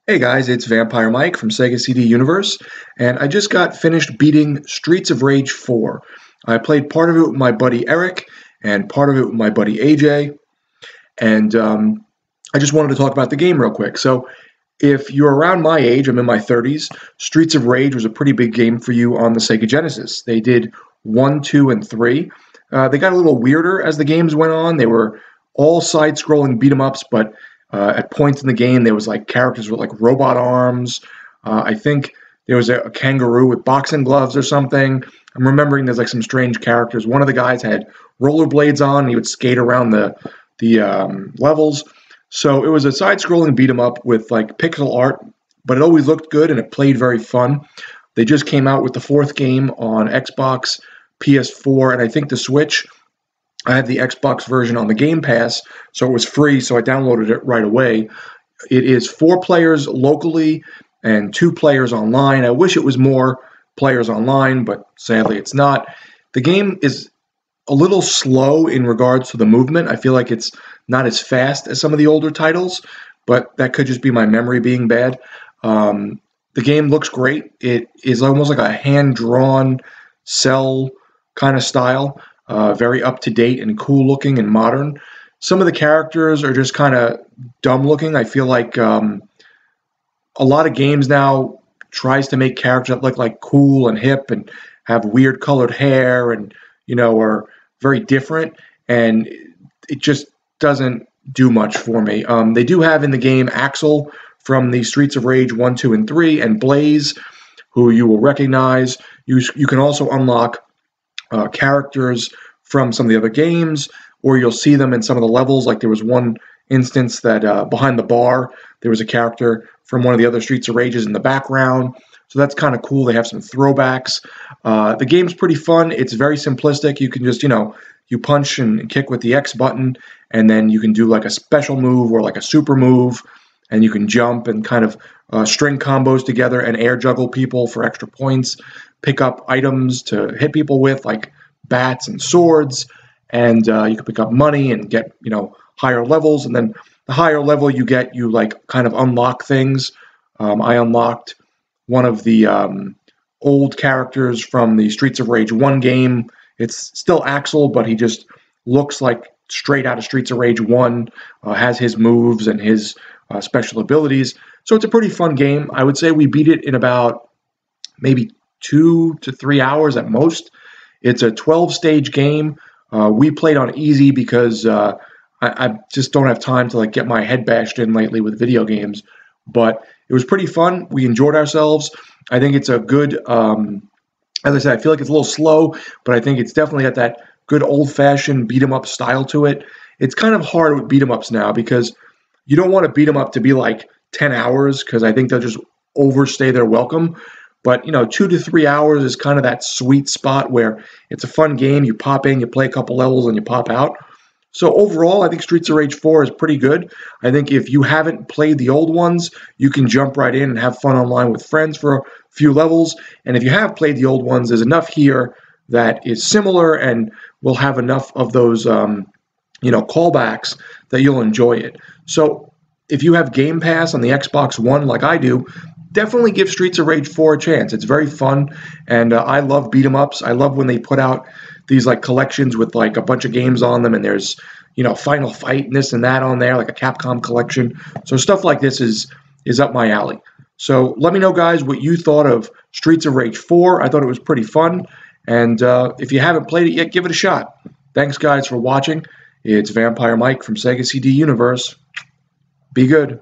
Hey guys, it's Vampire Mike from Sega CD Universe, and I just got finished beating Streets of Rage 4. I played part of it with my buddy Eric, and part of it with my buddy AJ, and I just wanted to talk about the game real quick. So, if you're around my age, I'm in my 30s, Streets of Rage was a pretty big game for you on the Sega Genesis. They did 1, 2, and 3. They got a little weirder as the games went on. They were all side-scrolling beat-em-ups, but at points in the game, there was like characters with like robot arms. I think there was a kangaroo with boxing gloves or something. I'm remembering there's like some strange characters. One of the guys had rollerblades on. And he would skate around the levels. So it was a side-scrolling beat 'em up with like pixel art, but it always looked good and it played very fun. They just came out with the fourth game on Xbox, PS4, and I think the Switch. I had the Xbox version on the Game Pass, so it was free, so I downloaded it right away. It is 4 players locally and 2 players online. I wish it was more players online, but sadly it's not. The game is a little slow in regards to the movement. I feel like it's not as fast as some of the older titles, but that could just be my memory being bad. The game looks great. It is almost like a hand-drawn cell kind of style. Very up to date and cool looking and modern. Some of the characters are just kind of dumb looking. I feel like a lot of games now tries to make characters that look like cool and hip and have weird colored hair and are very different, and it just doesn't do much for me. They do have in the game Axel from the Streets of Rage 1, 2, and 3, and Blaze, who you will recognize. You can also unlock characters from some of the other games, or you'll see them in some of the levels. Like there was one instance that behind the bar, there was a character from one of the other Streets of Rages in the background. So that's kind of cool. They have some throwbacks. The game's pretty fun. It's very simplistic. You can just, you punch and kick with the X button, and then you can do like a special move or like a super move, and you can jump and kind of string combos together and air juggle people for extra points, pick up items to hit people with, like bats and swords, and you can pick up money and get, higher levels, and then the higher level you get, you like kind of unlock things. I unlocked one of the old characters from the Streets of Rage 1 game. It's still Axel, but he just looks like straight out of Streets of Rage 1, has his moves and his special abilities. So it's a pretty fun game. I would say we beat it in about maybe 2 to 3 hours at most. It's a 12-stage game. We played on easy because I just don't have time to like get my head bashed in lately with video games. But it was pretty fun. We enjoyed ourselves. I think it's a good, as I said, I feel like it's a little slow, but I think it's definitely got that good old-fashioned beat-em-up style to it. It's kind of hard with beat-em-ups now because you don't want to beat them up to be like 10 hours because I think they'll just overstay their welcome. But, 2 to 3 hours is kind of that sweet spot where it's a fun game. You pop in, you play a couple levels, and you pop out. So overall, I think Streets of Rage 4 is pretty good. I think if you haven't played the old ones, you can jump right in and have fun online with friends for a few levels. And if you have played the old ones, there's enough here that is similar and will have enough of those, callbacks that you'll enjoy it. So if you have Game Pass on the Xbox One like I do, definitely give Streets of Rage 4 a chance. It's very fun, and I love beat-em-ups. I love when they put out these like collections with like a bunch of games on them, and there's Final Fight and this and that on there, like a Capcom collection. So stuff like this is up my alley. So let me know, guys, what you thought of Streets of Rage 4. I thought it was pretty fun, and if you haven't played it yet, give it a shot. Thanks, guys, for watching. It's Vampire Mike from Sega CD Universe. Be good.